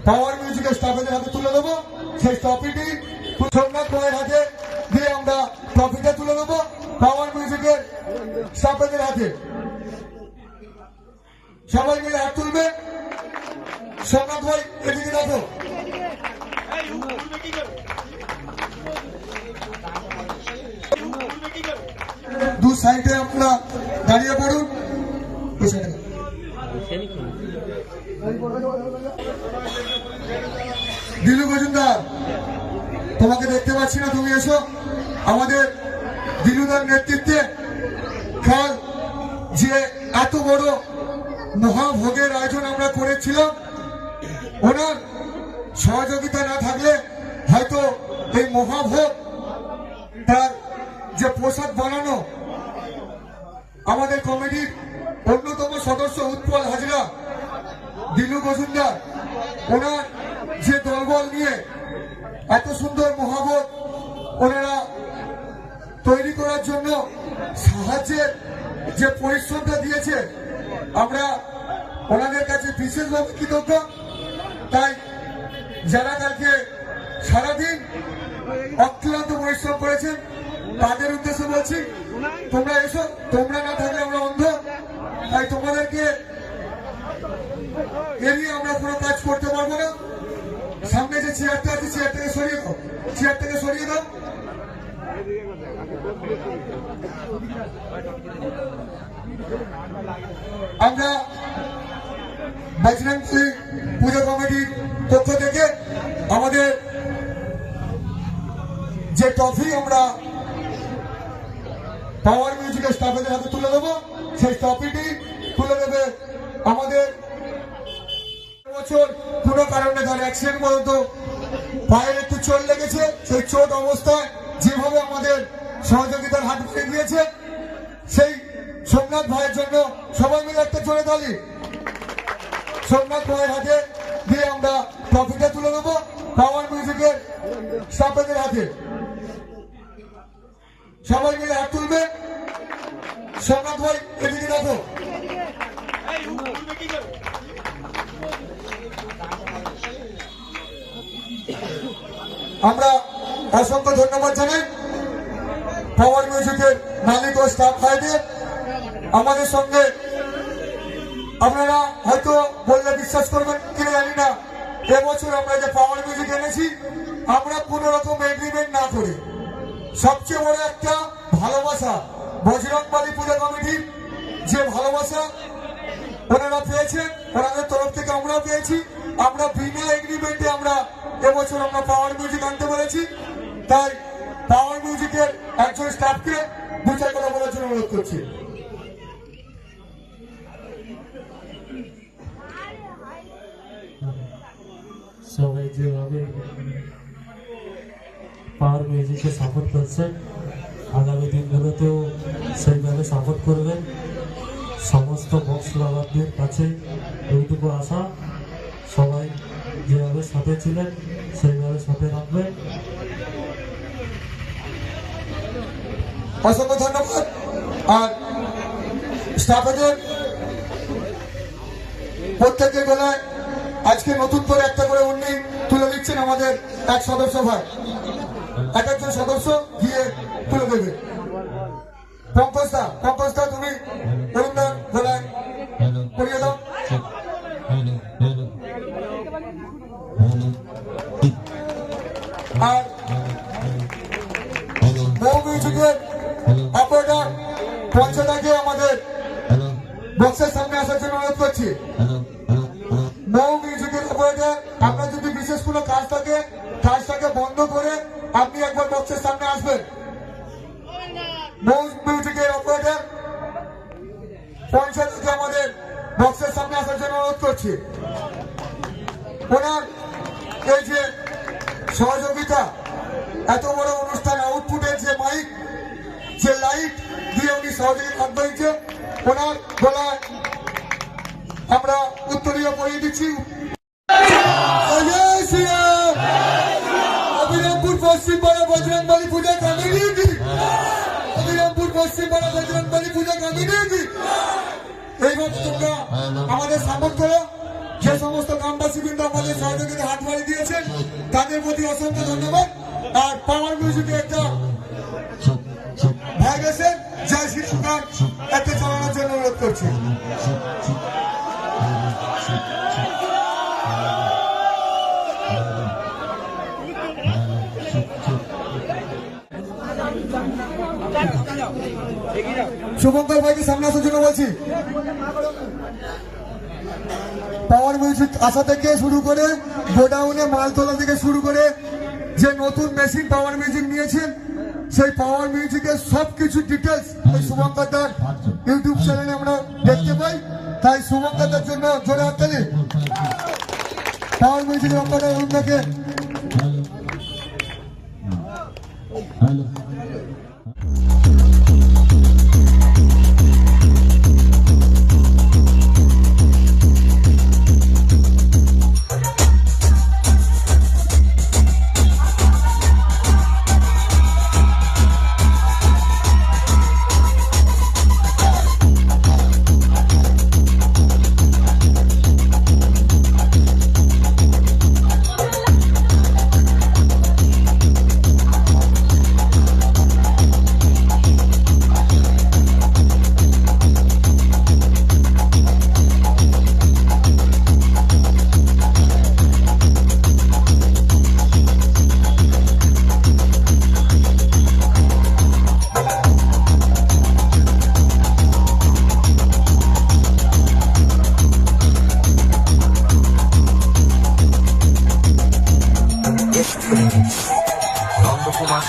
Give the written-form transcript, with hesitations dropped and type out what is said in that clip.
পাওয়ার মিউজিকের স্টাফেদের হাতে তুলে দেবো। সেই ট্রফিটি সোমনাথ ভাইয়ের হাতে দিয়ে আমরা ট্রফিটা তুলে দেবো পাওয়ার মিউজিকের স্টাফেদের হাতে। সবাই মিলে হাত তুলবে। সোমনাথ ভাই এদিকে দেখো। দু সাইডে আমরা দাঁড়িয়ে পড়ুন। দিলু মজুমদার, তোমাকে দেখতে পাচ্ছি না, তুমি এসো। আমাদের দিলুদার নেতৃত্বে কাল যে এত বড় মহাভোগের আয়োজন আমরা করেছিলাম, ওনার সহযোগিতা না থাকলে হয়তো এই মহাভোগ তার যে প্রসাদ বানানো, আমাদের কমিটির অন্যতম সদস্য উৎপল হাজরা, দিলু মজুমদার, ওনার যে দলবল নিয়ে এত সুন্দর মহাভোগ ওনারা তৈরি করার জন্য সাহায্যের যে পরিশ্রমটা দিয়েছে, আমরা ওনাদের কাছে বিশেষভাবে কৃতজ্ঞ। তাই যারা কালকে সারাদিন অক্লান্ত পরিশ্রম করেছেন তাদের উদ্দেশ্যে বলছি, তোমরা এসো। তোমরা না থাকলে আমরা অন্ধ, তাই তোমাদেরকে এড়িয়ে আমরা কোনো কাজ করতে পারবো না। সামনে যে চেয়ারটা আছে চেয়ারটাকে সরিয়ে দাও, চেয়ারটাকে সরিয়ে দাও। আমরা বজরংবলী পূজা কমিটির পক্ষ থেকে আমাদের যে ট্রফি আমরা পাওয়ার মিউজিকের স্টাফেদের হাতে তুলে দেবো। সেই ট্রফিটি তুলে দেবে আমাদের বছর কোনো কারণে ধর অ্যাক্সিডেন্ট পর্যন্ত পায়ের একটু চোট লেগেছে, সেই চোট অবস্থায় যেভাবে আমাদের সহযোগিতার হাত পেয়ে দিয়েছে, সেই সোমনাথ ভাইয়ের জন্য সবাই মিলে একটা জোরে তালি। সোমনাথ ভাইয়ের হাতে দিয়ে আমরা ট্রফিটা তুলে দেবো পাওয়ার মিউজিকের স্টাফেদের হাতে। সবাই মিলে হাত তুলবে। সোমনাথ ভাই এদিকে দেখো। আমরা অসংখ্য ধন্যবাদ জানাই পাওয়ার মিউজিকের মালিক ও স্টাফ ভাইদের। আমাদের সঙ্গে আপনারা হয়তো বললে বিশ্বাস করবেন কিনা জানি না, এবছর আমরা যে পাওয়ার মিউজিক এনেছি, আমরা কোন রকম এগ্রিমেন্ট না করে সবচেয়ে বড় একটা ভালোবাসা বজরংবলী পূজা কমিটির যে ভালোবাসা ওনারা পেয়েছেন, ওনাদের তরফ থেকে আমরাও পেয়েছি। আমরা বিনা এগ্রিমেন্টে আমরা এবছর আমরা পাওয়ার মিউজিক আনতে পেরেছি। তাই পাওয়ার মিউজিকের একজন স্টাফকে দু চার কথা বলার জন্য অনুরোধ করছি। সবাই যেভাবে পাওয়ার মিউজিককে সাপোর্ট করছেন, আগামী দিনগুলোতেও সেইভাবে সাপোর্ট করবেন। সমস্ত বক্স লাভারদের কাছে এইটুকু আশা, সবাই যেভাবে সাথে ছিলেন সেইভাবে সাথে রাখবেন। অসংখ্য ধন্যবাদ। আর স্টাফেদের প্রত্যেকের বেলায় আজকে নতুন করে একটা করে উনি তুলে দিচ্ছেন আমাদের এক সদস্য ভাই, এক একজন সদস্য গিয়ে তুলে দেবে। পঙ্কজদা তুমি অরুণদার বেলায় করিয়ে দাও। আর মৌ মিউজিকের অপারেটর পঞ্চদাকে আমাদের বক্সের সামনে আসার জন্য অনুরোধ করছি। মৌ মিউজিকের অপারেটর, আপনার যদি বিশেষ কোনো কাজ থাকে কাজটাকে বন্ধ করে আপনি একবার বক্সের সামনে আসবেন। মৌ মিউজিকের অপারেটর পঞ্চদাকে আমাদের বক্সের সামনে আসার জন্য অনুরোধ করছি। ওনার এই যে সহযোগিতা, এত বড় অনুষ্ঠান আউটপুটের যে মাইক, যে লাইট দিয়ে উনি সহযোগিতা হাত বাড়িয়েছে, ওনার গলায় আমরা উত্তরীয় পরিয়ে দিচ্ছি। অবিরামপুর পশ্চিম পাড়া বজরংবলী পূজা কমিটি, অবিরামপুর পশ্চিম পাড়া বজরংবলী পূজা কমিটি। এইভাবে তোমরা আমাদের সাপোর্ট করো। যে সমস্ত গ্রামবাসী বৃন্দ আমাদের সহযোগিতা হাত বাড়িয়ে দিয়েছেন তাদের প্রতি অসংখ্য ধন্যবাদ। আর পাওয়ার মিউজিকে একটা ভাই গেছেন জয় শ্রীরাম গান একটা চালানোর জন্য অনুরোধ করছি। শুভঙ্কর ভাইকে সামনে আসার জন্য বলছি। পাওয়ার মিউজিক আসা থেকে শুরু করে গোডাউনে মাল তোলা থেকে শুরু করে যে নতুন মেশিন পাওয়ার মিউজিক নিয়েছেন সেই পাওয়ার মিউজিকের সবকিছু ডিটেলস ওই শুভঙ্কর দার ইউটিউব চ্যানেলে আমরা দেখতে পাই। তাই শুভঙ্কর দার জন্য জোরে হাততালি। পাওয়ার মিউজিকের অঙ্কটা আপনাকে নন্দকুমার